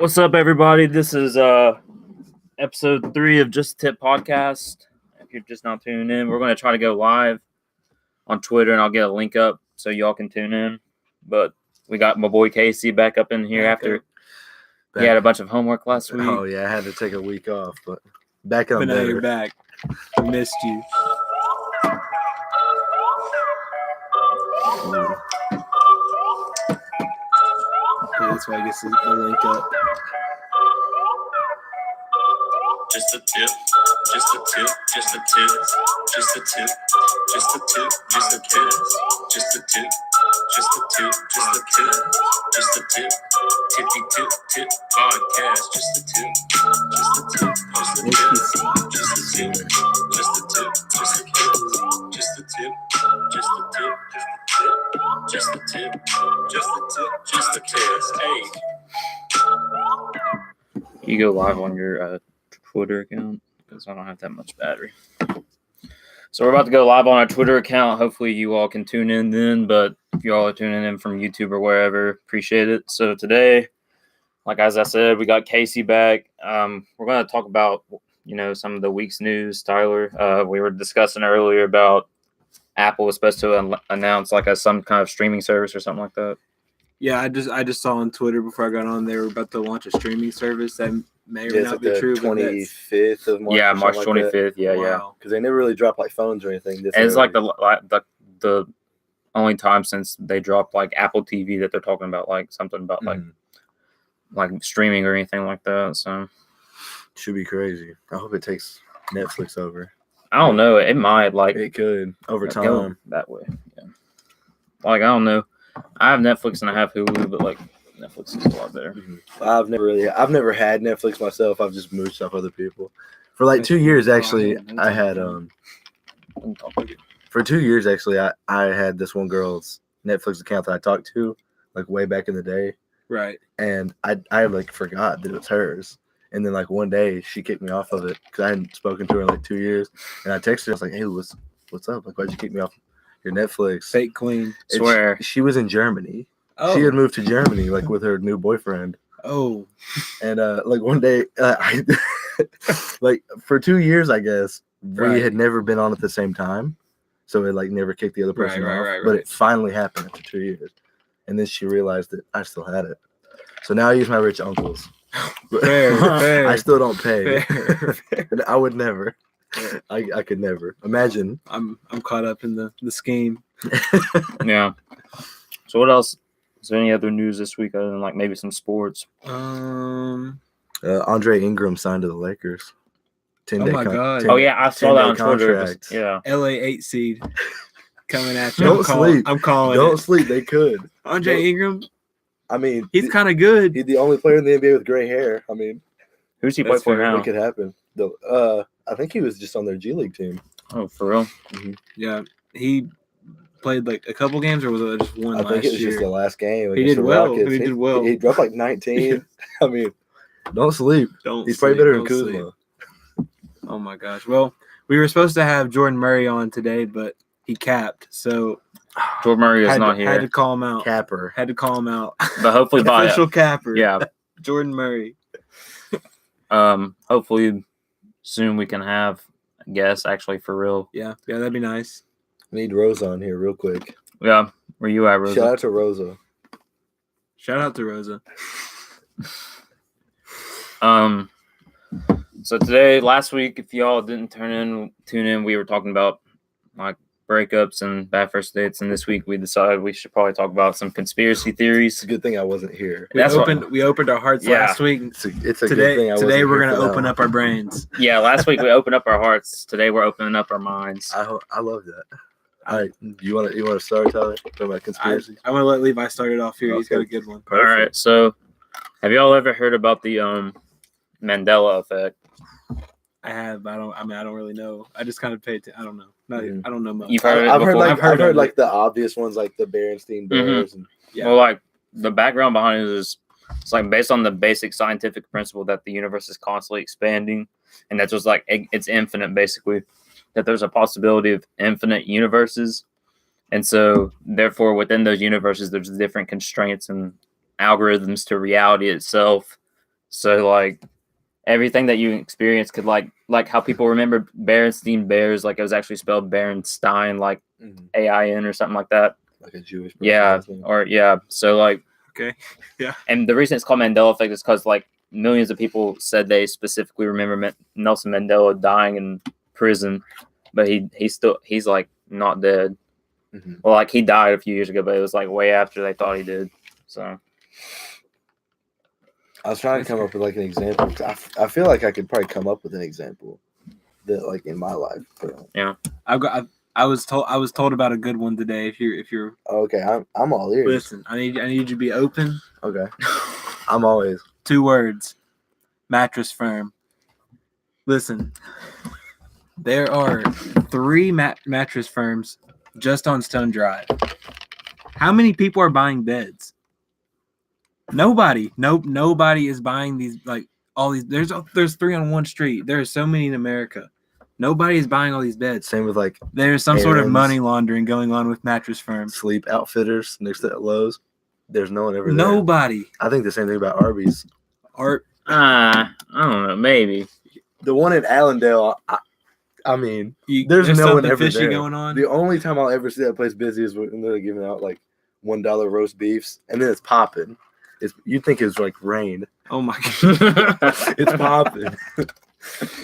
What's up, everybody? This is episode 3 of Just a Tip podcast. If you're just not tuning in, we're going to try to go live on Twitter, and I'll get a link up so y'all can tune in. But we got my boy Casey back up in here after he had a bunch of homework last week. Oh yeah, I had to take a week off, but back on. But now you're back. I missed you. Okay, that's why I guess the link up. Just a tip, just a tip, just a tip, just a tip, just a tip, just a tip, just a tip, just a tip, just a tip, just a tip, tippy tip, tip podcast, just a tip, just a tip, just a tip, just a tip, just a tip, just a tip, just a tip, just a tip, just a tip, just a tip, just a tip, hey. You go live on your Twitter account because I don't have that much battery. So we're about to go live on our Twitter account. Hopefully you all can tune in then, but if you all are tuning in from YouTube or wherever, appreciate it. So today, like as I said, we got Casey back. We're going to talk about, some of the week's news, Tyler. We were discussing earlier about Apple was supposed to announce some kind of streaming service or something like that. Yeah, I just saw on Twitter before I got on, they were about to launch a streaming service that may or may not be true. 25th of March. Yeah, March 25th. Yeah. Because they never really dropped phones or anything. And it's like the only time since they dropped Apple TV that they're talking about something about like streaming or anything like that. So should be crazy. I hope it takes Netflix over. I don't know. It might it could over time go that way. Yeah. I don't know. I have Netflix and I have Hulu, but Netflix is a lot better. I've never had Netflix myself. I've just mooched off other people. For 2 years actually, I had for 2 years actually I had this one girl's Netflix account that I talked to way back in the day. Right. And I forgot that it was hers. And then one day she kicked me off of it because I hadn't spoken to her in 2 years. And I texted her, I was like, "Hey, what's up? Why'd you kick me off your Netflix?" Fake queen. Swear. She was in Germany. Oh. She had moved to Germany with her new boyfriend. Oh. And one day, for 2 years, I guess we had never been on at the same time, so it never kicked the other person off. Right. But it finally happened after 2 years, and then she realized that I still had it. So now I use my rich uncles. Fair. I still don't pay. Fair. I would never. I could never imagine. I'm caught up in the scheme. Yeah. So what else? Is there any other news this week other than maybe some sports? Andre Ingram signed to the Lakers. 10-day God. Oh yeah, I saw that on Twitter. Contract. Yeah. LA 8 seed coming at you. Don't sleep. I'm calling. Don't sleep. They could. Andre Ingram. I mean, he's kind of good. He's the only player in the NBA with gray hair. I mean, who's he play for now? It could happen. I think he was just on their G League team. Oh, for real? Mm-hmm. Yeah, he played a couple games, or was it just one? I think it was just the last game. He did well. He did well. He dropped 19. I mean, don't sleep. He's probably better than Kuzma. Sleep. Oh my gosh! Well, we were supposed to have Jordan Murray on today, but he capped. So Jordan Murray is not here. Had to call him out. Capper. Had to call him out. But hopefully by official capper. Yeah. Jordan Murray. Hopefully soon we can have a guest actually for real. Yeah, that'd be nice. I need Rosa on here real quick. Yeah. Where you at, Rosa? Shout out to Rosa. Shout out to Rosa. So last week, if y'all didn't tune in, we were talking about breakups and bad first dates, and this week we decided we should probably talk about some conspiracy theories. It's a good thing I wasn't here. We opened our hearts last week. It's a good thing I wasn't today we're here gonna open up our brains. Yeah, last week we opened up our hearts. Today we're opening up our minds. I love that. All right, you want to start, Tyler? Talk about conspiracy. I'm gonna let Levi start it off here. Okay. He's got a good one. Perfect. All right. So, have y'all ever heard about the Mandela effect? I have. I don't really know. I just kind of paid attention. I don't know. I don't know much. You've heard it I've before? I've heard the obvious ones, like the Berenstain Bears. And Well, the background behind it is it's based on the basic scientific principle that the universe is constantly expanding, and that's just it's infinite, basically. That there's a possibility of infinite universes, and so therefore within those universes there's different constraints and algorithms to reality itself So like everything that you experience could like how people remember Berenstein Bears, like it was actually spelled Berenstein, like AIN or something like that. Like a Jewish person. Yeah, or yeah. So like Okay. Yeah. and the reason it's called Mandela effect is because like millions of people said they specifically remember Nelson Mandela dying in prison, but he's like not dead. Well, like he died a few years ago, but it was like way after they thought he did. So I was trying to come up with like an example. 'Cause I feel like I could probably come up with an example that like in my life. But, I was told about a good one today. If you're okay, I'm all ears. listen, I need you to be open. Okay, I'm always 2 words: Mattress Firm. Listen, there are 3 mattress firms just on Stone Drive. How many people are buying beds? Nobody. Nobody is buying these like all these. There's 3 on one street. There are so many in America. Nobody is buying all these beds. same with like There's some sort of Aaron's money laundering going on with mattress firms. Sleep Outfitters next to Lowe's. There's no one ever there. Nobody. I think the same thing about Arby's. I don't know, maybe. The one in Allendale, I mean, there's no something one ever fishy there. going on. The only time I'll ever see that place busy is when they're giving out like $1 roast beefs, and then it's popping. You'd think it's like rain. Oh my god. It's popping.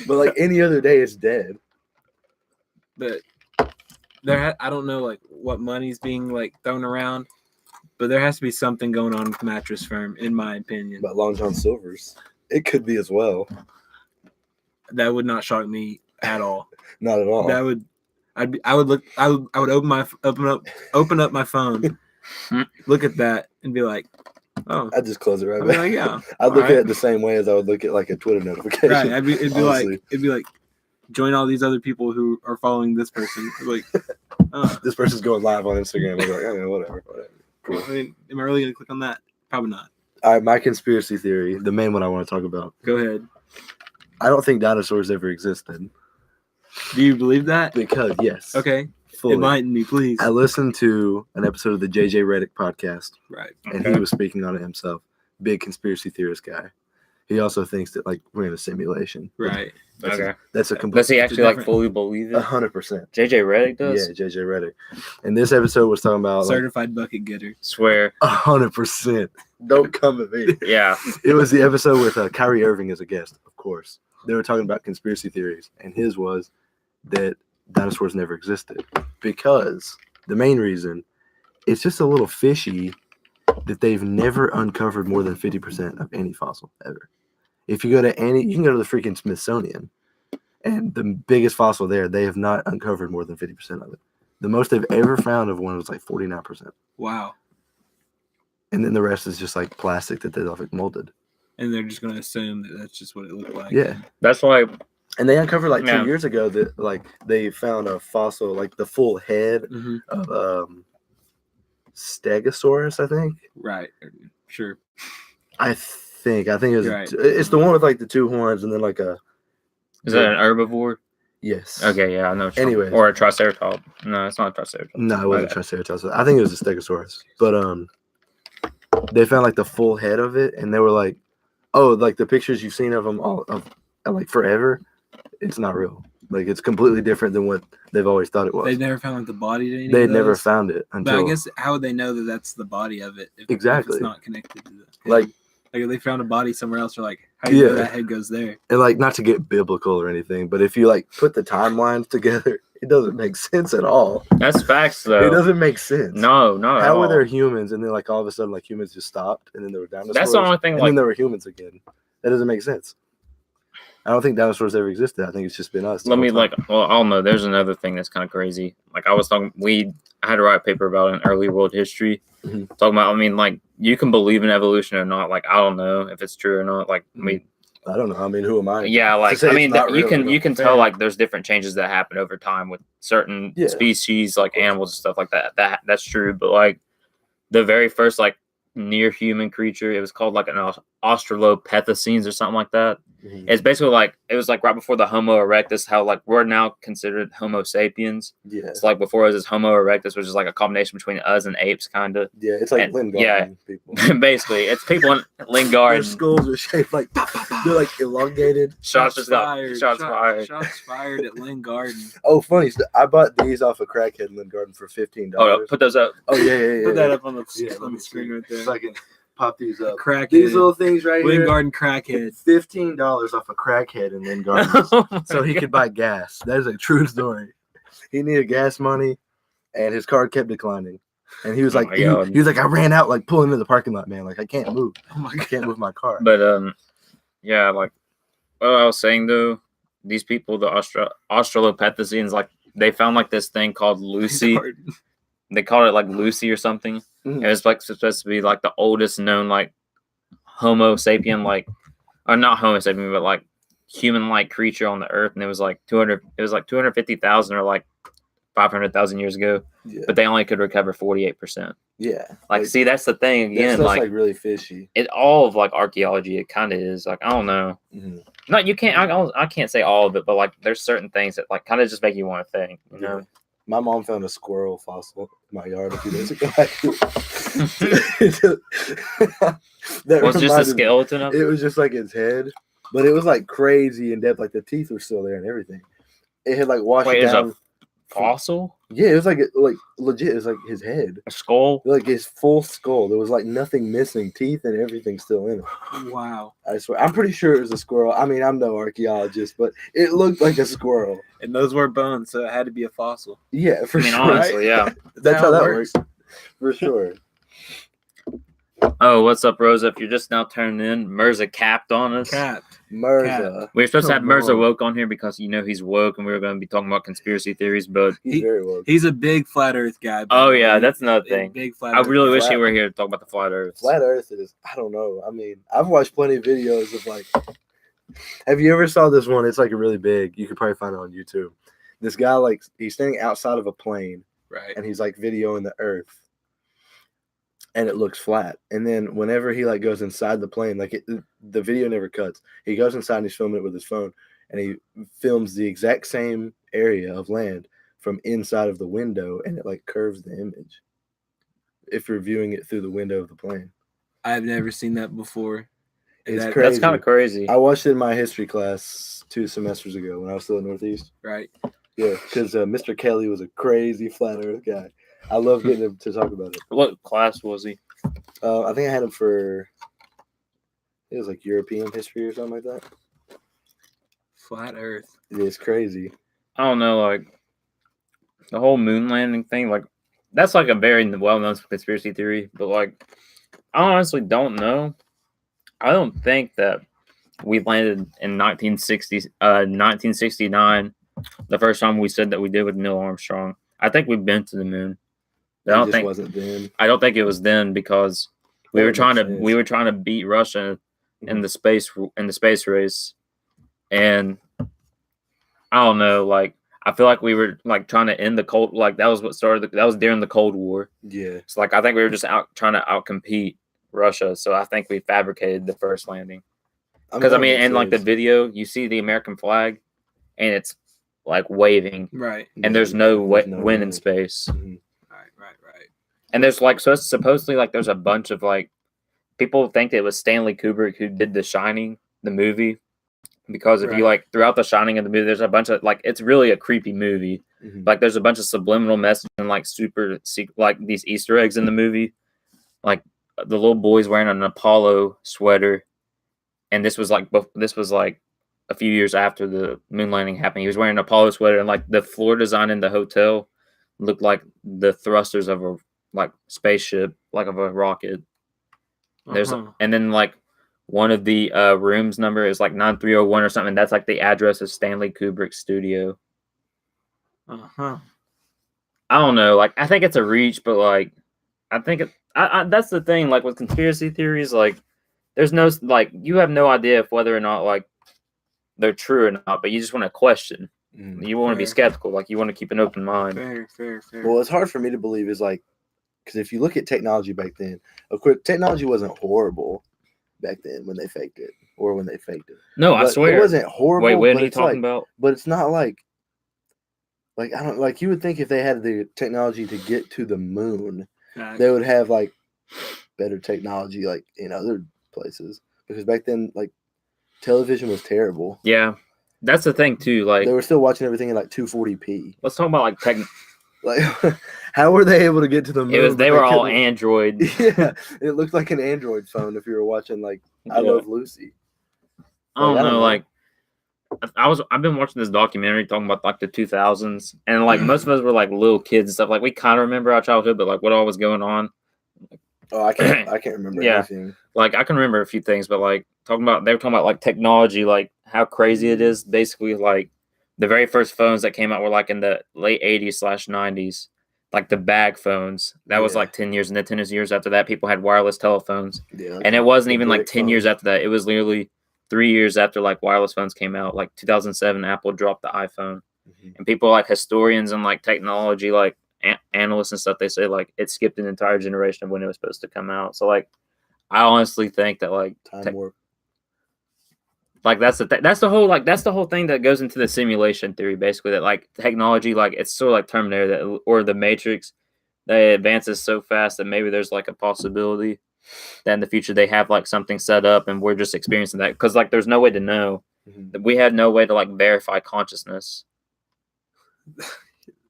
But like any other day, it's dead. But I don't know like what money's being like thrown around, but there has to be something going on with Mattress Firm, in my opinion. But Long John Silver's, it could be as well. That would not shock me at all. Not at all. That would. I would open up my phone, look at that, and be like, oh. I'd just close it right I'd back. be like, yeah. I'd look at it the same way as I would look at like a Twitter notification. Right. It'd be honestly. like join all these other people who are following this person. Like, this person's going live on Instagram. I'm like, oh, whatever. Cool. I mean, am I really gonna click on that? Probably not. All right, my conspiracy theory, the main one I want to talk about. Go ahead. I don't think dinosaurs ever existed. Do you believe that? Because yes. Okay. Fully. Enlighten me, please. I listened to an episode of the JJ Redick podcast. Right. And he was speaking on it himself. Big conspiracy theorist guy. He also thinks that like we're in a simulation. Right. That's a complete. Does he actually like fully believe it? 100%. JJ Redick does? Yeah, JJ Redick. And this episode was talking about certified bucket getter. Swear. 100%. Don't come at me. Yeah. It was the episode with Kyrie Irving as a guest, of course. They were talking about conspiracy theories, and his was that dinosaurs never existed because the main reason it's just a little fishy that they've never uncovered more than 50% of any fossil ever. If you go to you can go to the freaking Smithsonian, and the biggest fossil there, they have not uncovered more than 50% of it. The most they've ever found of one was like 49%. Wow. And then the rest is just like plastic that they've like molded. And they're just going to assume that that's just what it looked like. Yeah. That's why. And they uncovered like 2 years ago that like they found a fossil, like the full head of Stegosaurus, I think. Right. Sure. I think it was. Right. It's the one with like the 2 horns and then like a. Is that an herbivore? Yes. Okay, yeah, I know. Anyways. Or a triceratops. No, it's not a triceratops. No, it wasn't a triceratops. I think it was a Stegosaurus. But they found like the full head of it, and they were like, "Oh, like the pictures you've seen of them all of like forever, it's not real. Like it's completely different than what they've always thought it was." They never found like the body to any They of never those? found it until. But I guess how would they know that that's the body of it? If Exactly. it's not connected to the Like if they found a body somewhere else, they're like, how do you know that head goes there? And like not to get biblical or anything, but if you like put the timelines together, it doesn't make sense at all. That's facts, though. It doesn't make sense. No. How were there humans and then like all of a sudden like humans just stopped and then there were dinosaurs? That's the only thing. And Like, then there were humans again. That doesn't make sense. I don't think dinosaurs ever existed. I think it's just been us. let me like. Well, I don't know. There's another thing that's kind of crazy. Like I was talking. I had to write a paper about in early world history. Talking about. I mean, like you can believe in evolution or not. Like I don't know if it's true or not. Like I don't know. I mean, who am I? Yeah, like I mean, you can tell fair. like there's different changes that happen over time with certain species, like animals and stuff like that. That's true. But like the very first like near human creature, it was called like an Australopithecines or something like that. Mhm. It's basically like it was like right before the Homo erectus, how like we're now considered Homo sapiens. Yeah. It's like before it was Homo erectus, which is like a combination between us and apes, kind of. Yeah, it's like And- Lynn yeah. Garden people. Basically, it's people in Their Lingard. skulls are shaped like they're like elongated. Shots just got shots fired. Shots fired at Lynn Garden. Oh, funny! I bought these off of Crackhead Lynn Garden for $15. Oh, no, put those up. Oh yeah. Put that up on the, Yeah, on let me the screen right there. So I can pop these up. Crackhead. These little things right Lynn here. Garden crackhead. $15 off of Crackhead in Lynn Garden, Oh my so he God. could buy gas. That is a true story. He needed gas money, and his card kept declining. And he was Oh like, my he God. was like, I ran out, like pulling into the parking lot, man. Like I can't move. Oh my I can't move my car. But yeah, like what I was saying though, these people, the Australopithecines, like they found like this thing called Lucy. Garden. They called it like Lucy or something. Mhm. It was like supposed to be like the oldest known like Homo sapien, like or not Homo sapien, but like human like creature on the earth, and it was like 200. It was like 250,000 or like 500,000 years ago, Yeah. but they only could recover 48%. Yeah. Like, see, that's the thing that again. stuff's Like, like really fishy. it all of like archaeology, it kind of is. Like, I don't know. Mhm. No, you can't. I can't say all of it, but like, there's certain things that like kind of just make you want to think. You know. Yeah. My mom found a squirrel fossil in my yard a few days ago. That Was it just a reminded me- skeleton of It it? was just like its head, but it was like crazy in depth. Like the teeth were still there and everything. It had like washed Wait, is down. a fossil? Yeah, it was like legit. It was like his head, A skull? like his full skull. There was like nothing missing, teeth and everything still in it. Wow. I swear, I'm pretty sure it was a squirrel. I mean, I'm no archaeologist, but it looked like a squirrel. And those were bones, so it had to be a fossil. Yeah, for I mean, sure. honestly, yeah. That's how it that works. works. For sure. Oh, what's up, Rosa? If you're just now turning in, Mirza capped on us. Capped. Mirza. We were supposed to have Come Mirza on. woke on here because you know he's woke, and we were going to be talking about conspiracy theories. But He's very woke. He's a big flat Earth guy. by oh the yeah, way. that's another Big- thing. Big flat I Earth really guy. wish he Flat- were here to talk about the flat Earth. Flat Earth is, I don't know. I mean, I've watched plenty of videos of like, have you ever saw this one? It's like really big. You could probably find it on YouTube. This guy, like, he's standing outside of a plane Right. and he's like videoing the Earth, and it looks flat. And then whenever he like goes inside the plane, like the video never cuts. He goes inside and he's filming it with his phone, and he films the exact same area of land from inside of the window, and it like curves the image if you're viewing it through the window of the plane. I've never seen that before. It's That- crazy. That's kind of crazy. I watched it in my history class 2 semesters ago when I was still at Northeast. Right. Yeah, because Mr. Kelly was a crazy flat Earth guy. I love getting him to talk about it. What class was he? I think I had him for, it was like European history or something like that. Flat Earth. It's crazy. I don't know, like the whole moon landing thing. Like that's like a very well-known conspiracy theory, but like I honestly don't know. I don't think that we landed in 1969. The first time we said that we did with Neil Armstrong. I think we've been to the moon. It I don't just think wasn't then. I don't think it was then because we That were would trying to make sense. we were trying to beat Russia in Mhm. the space race, and I don't know. Like I feel like we were like trying to end the cold. Like that was what started. That was during the Cold War. Yeah. So like I think we were just trying to outcompete Russia. So I think we fabricated the first landing because I that mean, makes and like the sense. video, you see the American flag, and it's like waving, Right. and there's no wind in wind. space. Mhm. Right. And there's like supposedly like there's a bunch of like people think it was Stanley Kubrick who did The Shining, the movie, because if you Right. like throughout the Shining of the movie, there's a bunch of like it's really a creepy movie. Mhm. Like there's a bunch of subliminal messages and like super like these Easter eggs in the movie. Like the little boy's wearing an Apollo sweater, and this was like a few years after the moon landing happened. He was wearing an Apollo sweater, and like the floor design in the hotel looked like the thrusters of a like spaceship, like of a rocket. There's Uh-huh. and then like one of the rooms number is like 9301 or something. That's like the address of Stanley Kubrick's studio. Uh-huh. I don't know. Like I think it's a reach, but like I think that's the thing. Like with conspiracy theories, like there's no like you have no idea if whether or not like they're true or not, but you just want to question. Mhm. You want to be Fair. skeptical. Like you want to keep an open mind. Fair. Well, it's hard for me to believe is like, because if you look at technology back then, of course, technology wasn't horrible back then when they faked it. or when they faked it. No, I But swear. it wasn't horrible. Wait, what but are you it's talking like, about? But it's not like I don't like you would think if they had the technology to get to the moon, they would have like better technology like in other places because back then like television was terrible. Yeah, that's the thing too. Like They were still watching everything in like 240p. let's talk about like tech. Like, how were they able to get to the moon? It was but they were all couldn't- Android. Yeah, it looked like an Android phone if you were watching like I Yeah. Love Lucy. I don't Like, I don't know. know. Like I've been watching this documentary talking about like the 2000s, and like most of us were like little kids and stuff. Like we kind of remember our childhood, but like what all was going on. Oh, I can't remember Yeah. anything. Like I can remember a few things, but like they were talking about like technology, like how crazy it is. Basically, like the very first phones that came out were like in the late 80s/90s, like the bag phones. That was Yeah. like 10 years, and then 10 years after that, people had wireless telephones. Yeah, like And it wasn't the even like brick 10 years phone. after that. It was literally 3 years after like wireless phones came out. Like 2007, Apple dropped the iPhone, Mhm. and people like historians and like technology like analysts and stuff, they say like it skipped an entire generation of when it was supposed to come out. So like I honestly think that like Time warp. like that's the whole thing that goes into the simulation theory, basically, that like technology, like it's sort of like Terminator that or the Matrix, that it advances so fast that maybe there's like a possibility that in the future they have like something set up and we're just experiencing that, because like there's no way to know. Mhm. We have no way to like verify consciousness.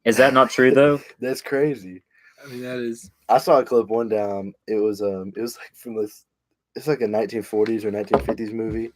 Is that not true though? That's crazy. I mean, that is. I saw a clip one time. It was like from this. It's like a 1940s or 1950s movie